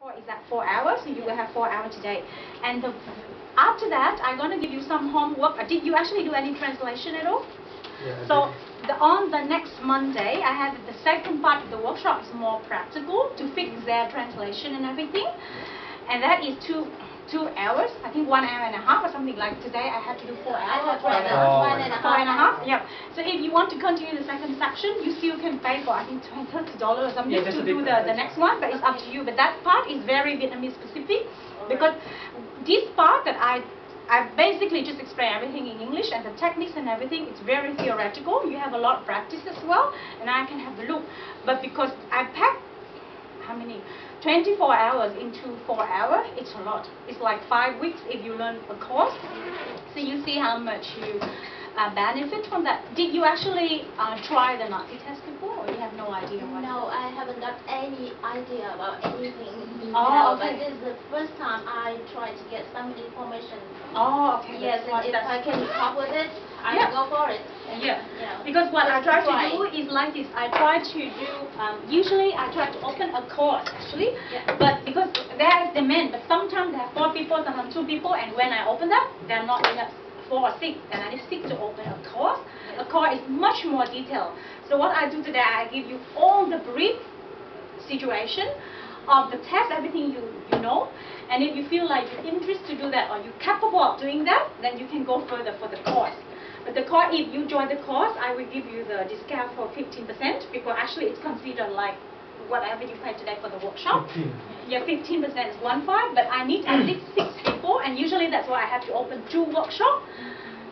Is that 4 hours, so you will have 4 hours today. And after that, I'm going to give you some homework. Did you actually do any translation at all? Yeah, so on the next Monday, I have the second part of the workshop is more practical to fix their translation and everything. And that is two hours, I think 1 hour and a half or something. Like today I had to do 4 hours. 4 and a half. Yeah. So if you want to continue the second section, you still can pay for I think $30 or something to do the next one, but it's up to you. But that part is very Vietnamese specific because this part that I basically just explain everything in English and the techniques and everything. It's very theoretical. You have a lot of practice as well, and I can have a look. But because I packed how many 24 hours into 4 hours, it's a lot. It's like 5 weeks if you learn a course. So you see how much you benefit from that. Did you actually try the Nazi test before, or you have no idea what? No, I haven't got any idea about anything. Oh, okay. But this is the first time I try to get some information. Oh, okay. Yes, and if I can cope with it, I will go for it. And, yeah. Because what I try to do is like this. I try to do, usually I try to open a course actually, but because there is demand, but sometimes there are 4 people, sometimes 2 people, and when I open them, they're not enough. 4 or 6, and I need 6 to open a course. A course is much more detailed. So what I do today, I give you all the brief situation of the test, everything you know, and if you feel like you're interested to do that or you're capable of doing that, then you can go further for the course. But the course, if you join the course, I will give you the discount for 15% because actually it's considered like whatever you pay today for the workshop. 15. Yeah, 15% is 1.5, but I need at least 6 people, and usually that's why I have to open 2 workshops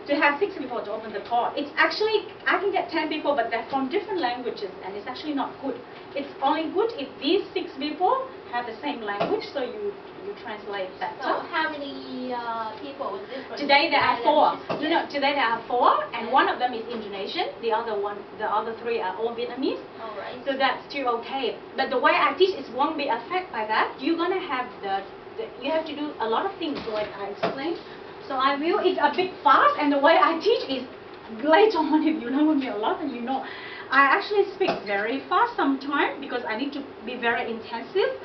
to have 6 people to open the course. It's actually, I can get 10 people, but they're from different languages, and it's actually not good. It's only good if these 6 people have the same language, so you translate that. So how many people with different? Today there are 4. No, today there are 4, and one of them is Indonesian. The other 3 are all Vietnamese. All right. So that's still okay. But the way I teach is won't be affected by that. You're gonna have you have to do a lot of things like I explained. So I will. It's a bit fast, and the way I teach is later on. If you know me a lot, and you know, I actually speak very fast sometimes because I need to be very intensive.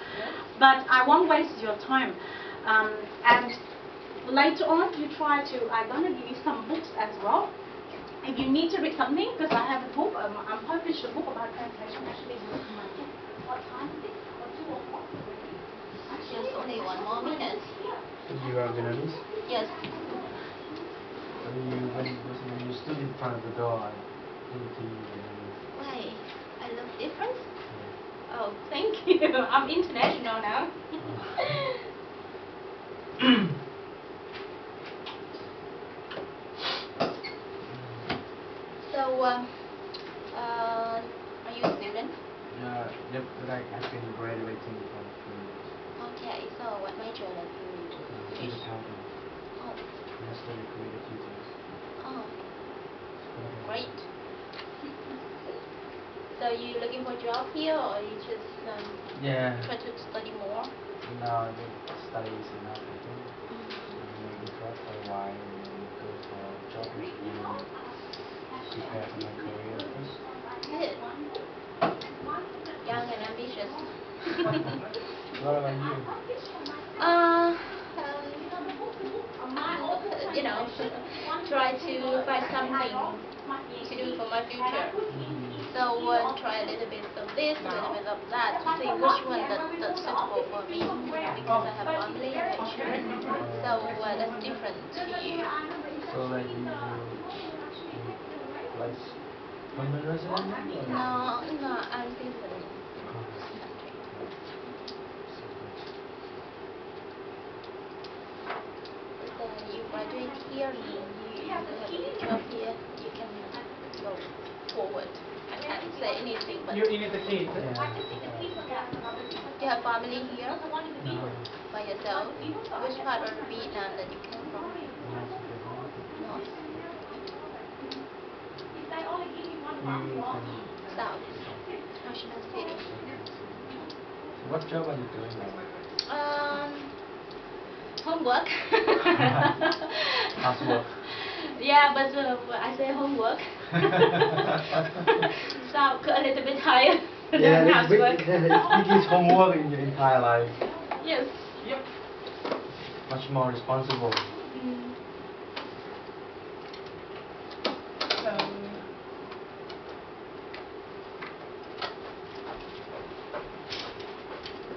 But I won't waste your time. And later on, you try to. I'm gonna give you some books as well. If you need to read something, because I have a book, I published a book about translation. Actually, what time is it? Or 2 o'clock? Just only 1 more minute. You are Vietnamese? Yes. When you stood in front of the door, I didn't think you were Vietnamese. Why? I look different? Yeah. Oh, thank you. I'm international now. So, are you a student? Yep, but I've been graduating from college. Okay, so what major that you Computer accounting. Oh. And I study creative teachers. Oh, great. So you looking for a job here, or you just try to study more? No, the study is enough, I think. Maybe try for a while and then go for a job interview and prepare for my career first. Good. Young and ambitious. What about you? You know, try to find something to do for my future. So try a little bit of this, a little bit of that, to see which one that's suitable for me. Because I have family and children, so that's different to you. So like you like permanent resident? Or? No, I'm different. You graduate here, you have a job here, you can go forward. I can't say anything, but you're in the case. you have family here No. by yourself. Which part of Vietnam that you came from? North. South. Ho Chi Minh City. So what job are you doing now? Homework. Housework. Yeah, but I say homework. Sound a little bit higher than housework. It's biggest homework in your entire life. Yes. Yep. Much more responsible. So,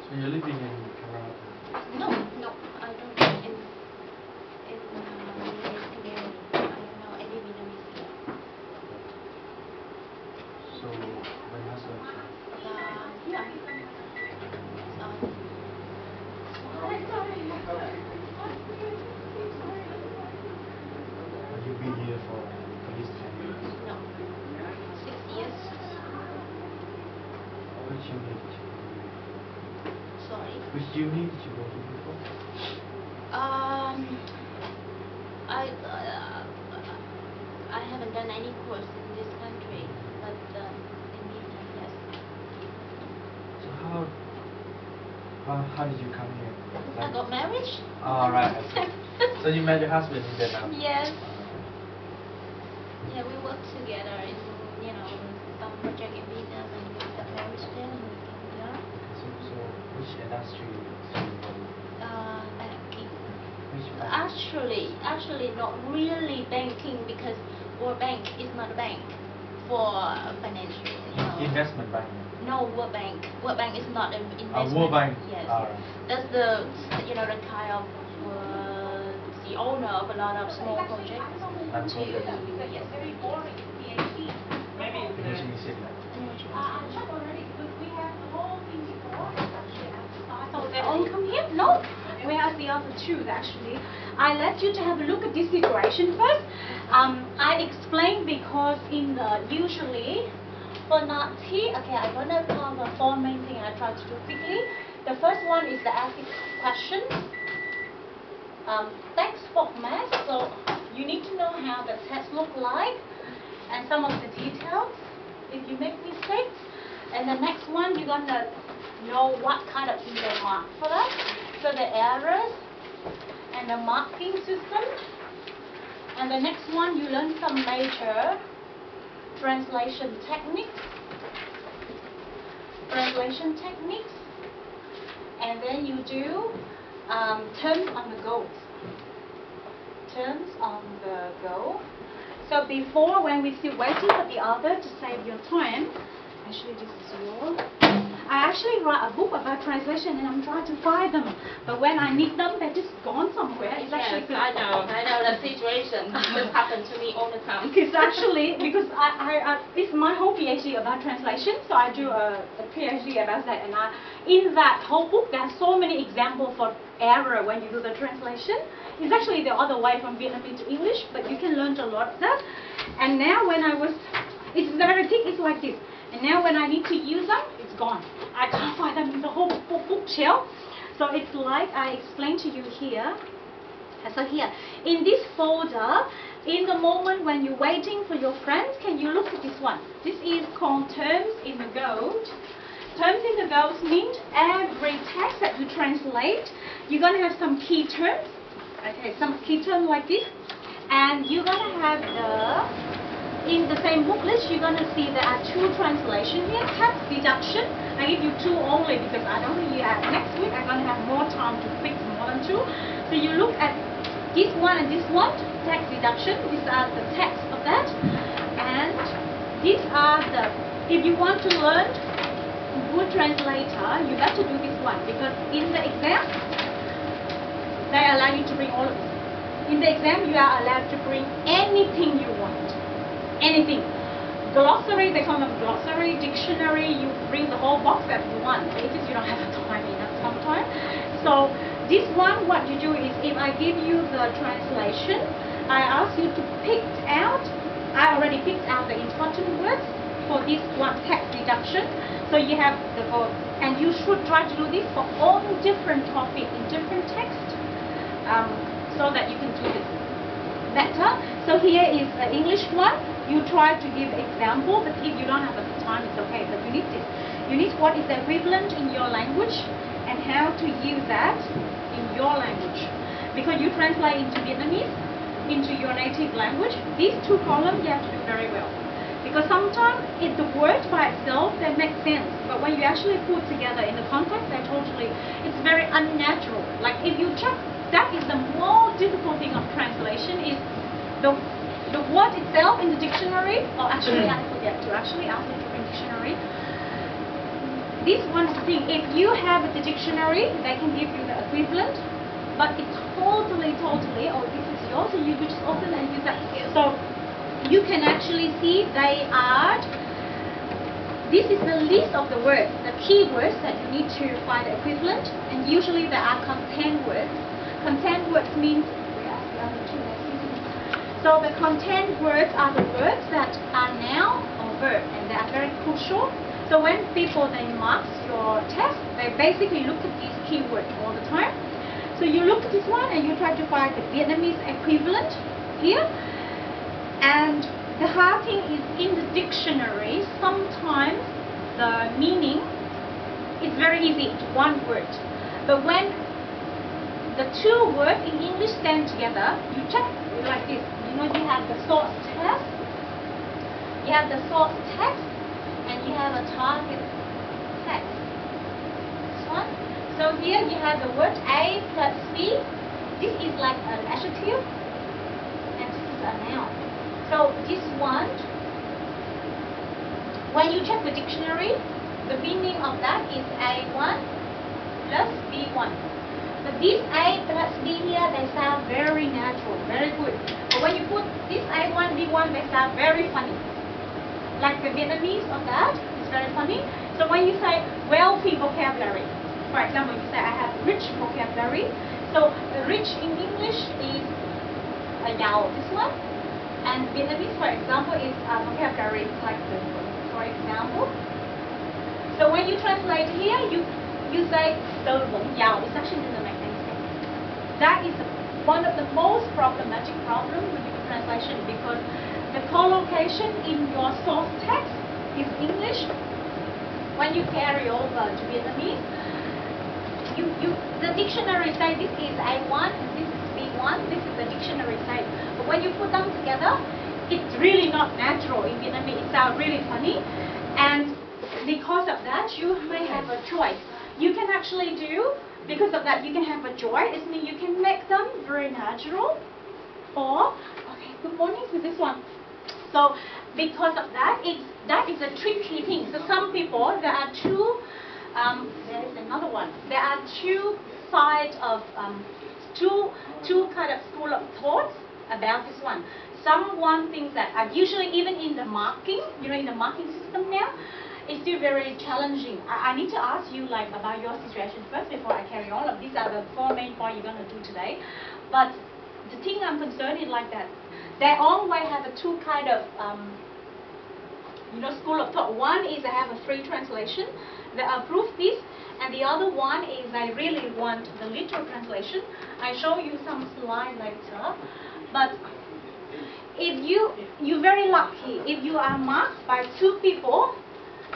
So you're living in Canada. no, I don't live in Vietnamese community. I don't know any Vietnamese here. So my husband. You've been here for at least 10 years. No, 6 years. Which uni did you go to? Sorry. Which uni did you go to before? I haven't done any course in this country, but in Vietnam, yes. So how did you come here? I got married. Oh, right. I see. So you met your husband in Vietnam? Yes. Yeah, we worked together in some project in Vietnam, and we got married there, and we came here. So which industry do you go in? Banking. Which bank? Actually, not really banking, because World Bank is not a bank for financial. Investment bank. No, World Bank. World Bank is not an investment. World Bank. Yes. Alright. That's the the kind of the owner of a lot of small projects. And To project. yes. Because you said that. So they all come here? No. Where are the other two actually? I let you to have a look at this situation first. I explained because usually for Nazi, okay, I'm gonna cover four main things I try to do quickly. The first one is the asking question. Text format, so you need to know how the text look like and some of the details if you make mistakes. And the next one, you're gonna know what kind of thing they mark for us. So the errors and the marking system. And the next one, you learn some major translation techniques. And then you do terms on the go. So before, when we're still waiting for the other to save your time, actually this is yours. I actually write a book about translation and I'm trying to find them. But when I need them, they're just gone somewhere. It's actually I know that situation. This happens to me all the time. It's actually because it's my whole PhD about translation, so I do a PhD about that, and in that whole book there are so many examples for error when you do the translation. It's actually the other way from Vietnamese to English, but you can learn a lot of that. And now when it's very thick, it's like this. And now when I need to use them, it's gone. I can't find them in the whole bookshelf. So it's like I explained to you here. So here, in this folder, in the moment when you're waiting for your friends, can you look at this one? This is called Terms in the Go. Terms in the Go means every text that you translate, you're going to have some key terms. Okay, some key terms like this. And you're going to have in the same booklet, you're going to see there are two translations here. Text deduction. I give you two only because I don't really have. Next week I'm going to have more time to fix more than two. So you look at this one and this one, text deduction. These are the text of that. And these are if you want to learn good translator, you better do this one because in the exam, they allow you to bring all of this. In the exam, you are allowed to bring anything you want. Anything. Glossary, they call them glossary, dictionary, you bring the whole box that you want. But you don't have time enough sometimes. So this one, what you do is if I give you the translation, I ask you to pick out, I already picked out the important words for this one text deduction. So you have the verb, and you should try to do this for all different topics in different texts so that you can do this better. So here is the English one. You try to give example, but if you don't have the time, it's okay. But you need this. You need what is the equivalent in your language and how to use that in your language. Because you translate into Vietnamese, into your native language, these two columns you have to do very well. Because sometimes the word by itself, they make sense, but when you actually put together in the context, it's very unnatural. Like if you check, that is the more difficult thing of translation is the word itself in the dictionary, or actually I forget to actually ask the dictionary. This one is the thing, if you have the dictionary, they can give you the equivalent, but it's totally, or this is yours, so you could just open and use that. So you can actually see they are, this is the list of the words, the keywords that you need to find the equivalent, and usually there are content words. Content words means, so the content words are the words that are noun or verb, and they are very crucial. So when people they mark your test, they basically look at these keywords all the time. So you look at this one and you try to find the Vietnamese equivalent here. And the hard thing is in the dictionary, sometimes the meaning is very easy, it's one word. But when the two words in English stand together, you check like this. You know, you have the source text, and you have a target text. This one. So here you have the word A plus B. This is like an adjective, and this is a noun. So this one, when you check the dictionary, the meaning of that is A1 plus B1. But this A plus B here, they sound very natural, very good. But when you put this A1, B1, they sound very funny. Like the Vietnamese of that is very funny. So when you say wealthy vocabulary, for example, you say I have rich vocabulary. So rich in English is giàu, this one. And Vietnamese, for example, is vocabulary like this, for example. So when you translate here, you say từ vựng giàu. It actually doesn't make any sense. That is one of the most problematic problems when you do translation, because the collocation in your source text is English. When you carry over to Vietnamese, the dictionary says this is A1 and this is B1. This is the dictionary say. But when you put them together, it's really not natural in Vietnamese. It sounds really funny, and because of that, you may have a choice. You can actually do, because of that, you can have a choice. It means you can make them very natural, or, okay, good morning to this one. So, because of that, that is a tricky thing. So some people, there are two, there is another one. There are two sides of, two kind of school of thoughts about this one. Someone thinks that usually even in the marking, you know, in the marking system now, it's still very challenging. I need to ask you like about your situation first before I carry on. These are the 4 main points you're going to do today. But the thing I'm concerned is like that. They always have a two kind of, you know, school of thought. One is I have a free translation, they approve this, and the other one is I really want the literal translation. I show you some slide later. But if you're very lucky, if you are marked by two people.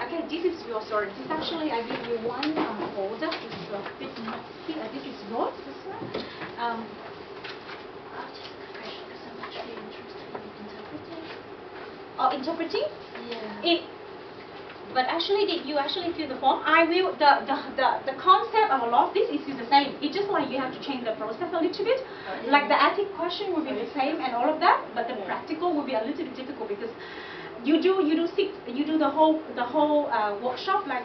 Okay, this is your story. This actually, I give you one folder. This is a bit messy. This is yours, this one. Just because I'm actually interested in interpreting. Oh, interpreting? Yeah. But actually, did you actually fill the form? I will. The concept of a lot of this is the same. It's just like you have to change the process a little bit. Like the ethic question will be the same and all of that, but the practical will be a little bit difficult because. You do the whole workshop like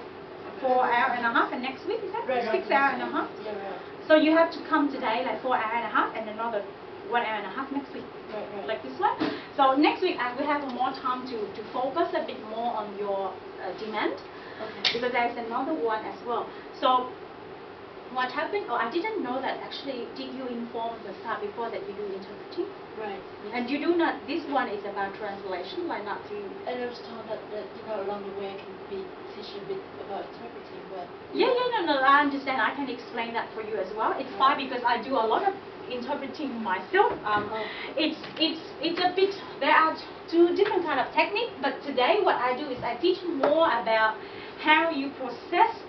4 hours and a half, and next week is that 6 hours and a half. Yeah, right. So you have to come today like 4 hours and a half, and another 1 hour and a half next week, right. Like this one. So next week I will have more time to focus a bit more on your demand, because there is another one as well. So what happened? Oh, I didn't know that actually. Did you inform the staff before that you do interpreting? Right. Yes. And you do not. This one is about translation, like not to. And I was told that you know along the way I can be teaching a bit about interpreting, but. Yeah, no. I understand. I can explain that for you as well. It's fine because I do a lot of interpreting myself. It's a bit. There are two different kind of technique, but today what I do is I teach more about how you process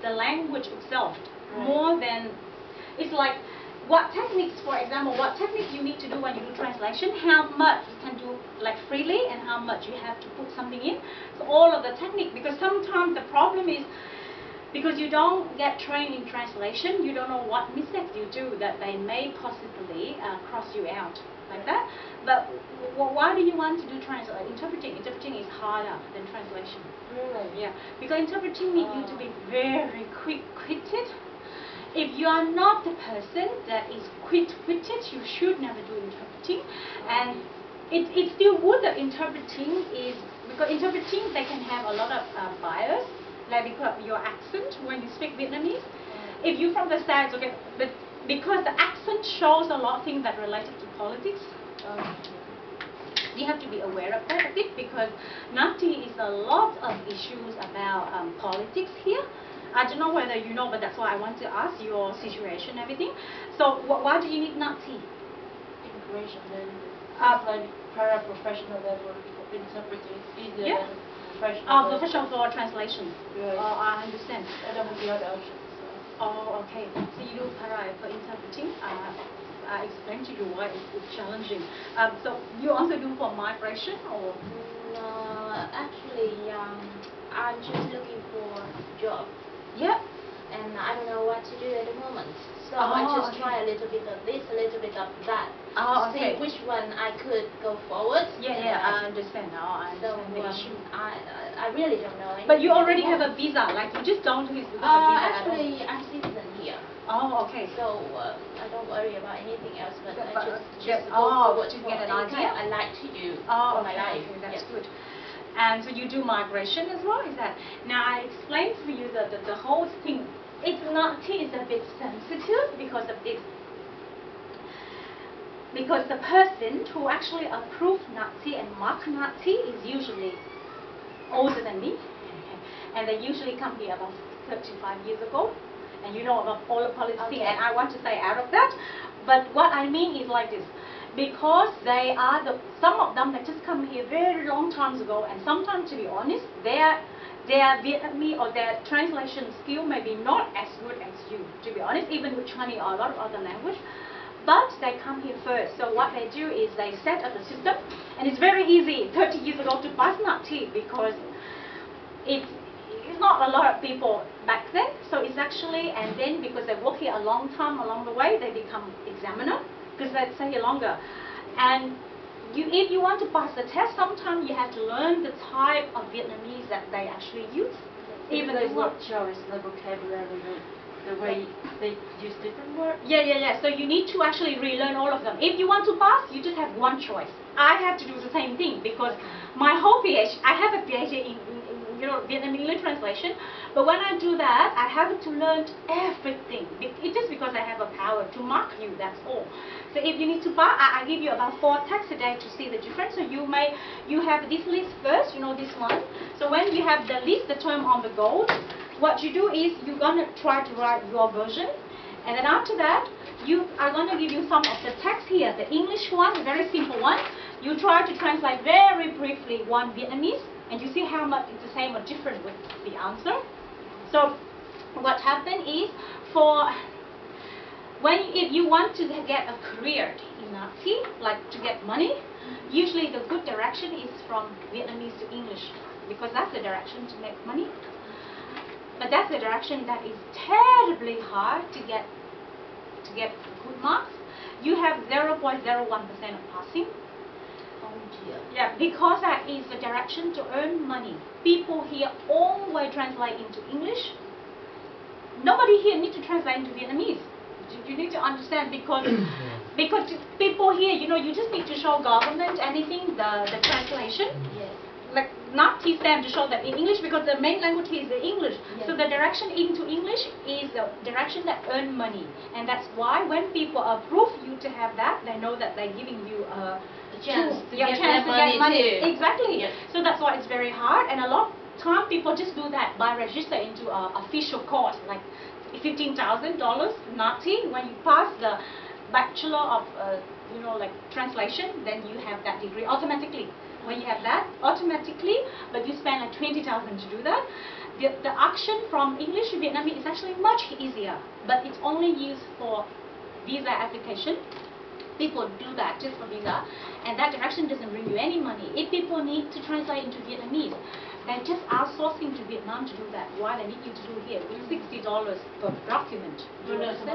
the language itself. Right. More than, it's like what techniques, for example, what technique you need to do when you do translation, how much you can do like freely and how much you have to put something in. So all of the technique, because sometimes the problem is because you don't get trained in translation, you don't know what mistakes you do that they may possibly cross you out like that. But why do you want to do interpreting? Interpreting is harder than translation. Really? Yeah, because interpreting needs you to be very quick-witted. If you are not the person that is quick-witted, you should never do interpreting. And it's still good that interpreting is, because interpreting they can have a lot of bias, like because of your accent when you speak Vietnamese. If you're from the States, okay, but because the accent shows a lot of things that related to politics. You have to be aware of that a bit, because Nhat Thi is a lot of issues about politics here. I don't know whether you know, but that's why I want to ask your situation and everything. So why do you need Nhat Thi? Immigration, then it's like paraprofessional level interpreting is easier Yeah. than professional. Professional for translation. Right. Oh, I understand. I don't have the other options. Oh, okay. So you do para for interpreting. I explained to you why it's challenging. So you also do for migration, or? No, actually, I'm just looking for a job. Yeah. And I don't know what to do at the moment. So Oh, I just okay. try a little bit of this, a little bit of that. Oh, okay. See which one I could go forward. Yeah, I understand. Oh, I So understand the issue. I really don't know. But you anything at already the have a moment. visa, like you just don't do it because of visa at all. Actually, I'm citizen here. Oh, okay. So I don't worry about anything else, but I just go oh, forward to for get an anything idea. I like to do Oh, for my life. okay, that's Yes. good. And so you do migration as well, is that? Now I explained to you that the whole thing, it's not, it's a bit sensitive because of this. Because the person who actually approved Nhat Thi and marked Nhat Thi is usually older than me. And they usually come here about 35 years ago. And you know about all the politics, Okay. and I want to stay out of that. But what I mean is like this. Because they are some of them that just come here very long times ago, and sometimes, to be honest, their Vietnamese or their translation skill may be not as good as you, to be honest, even with Chinese or a lot of other language. But they come here first. So what they do is they set up a system, and it's very easy 30 years ago to pass Nhat Thi, because it's not a lot of people back then. So it's actually, and then because they work here a long time along the way, they become examiner, because they stay here longer. And if you want to pass the test, sometimes you have to learn the type of Vietnamese that they actually use. Even the those not choice, the vocabulary, the way they use different words. Yeah. So you need to actually relearn all of them. If you want to pass, you just have one choice. I have to do the same thing, because my whole PhD, I have a PhD in Vietnamese English translation, but when I do that, I have to learn everything. It's just because I have a power to mark you, that's all. So if you need to pass, I give you about 4 texts a day to see the difference. So you have this list first, this one. So when you have the list, the term on the gold, what you do is you're going to try to write your version, and then after that, you are going to give you some of the text here. The English one, the very simple one, you try to translate very briefly one Vietnamese, and you see how much it's the same or different with the answer. So what happened is, if you want to get a career in Nhat Thi, like to get money, usually the good direction is from Vietnamese to English, because that's the direction to make money. But that's the direction that is terribly hard to get good marks. You have 0.01% of passing. Oh dear. Yeah, because that is the direction to earn money. People here always translate into English. Nobody here needs to translate into Vietnamese. You need to understand, because people here, you just need to show government anything, the translation. Yes. Like not teach them to show that in English, because the main language here is the English. Yes. So the direction into English is the direction that earn money, and that's why when people approve you to have that, they know that they're giving you a chance to get money money. too. Exactly. Yes. So that's why it's very hard, and a lot of time people just do that by register into an official course, like $15,000 Nhat Thi. When you pass the bachelor of like translation, then you have that degree automatically. When you have that automatically, but you spend like $20,000 to do that. The action from English to Vietnamese is actually much easier, but it's only used for visa application. People do that just for visa, and that direction doesn't bring you any money. If people need to translate into Vietnamese, they're just outsourcing to Vietnam to do that. Why they need you to do it here with $60 per document? Do you understand?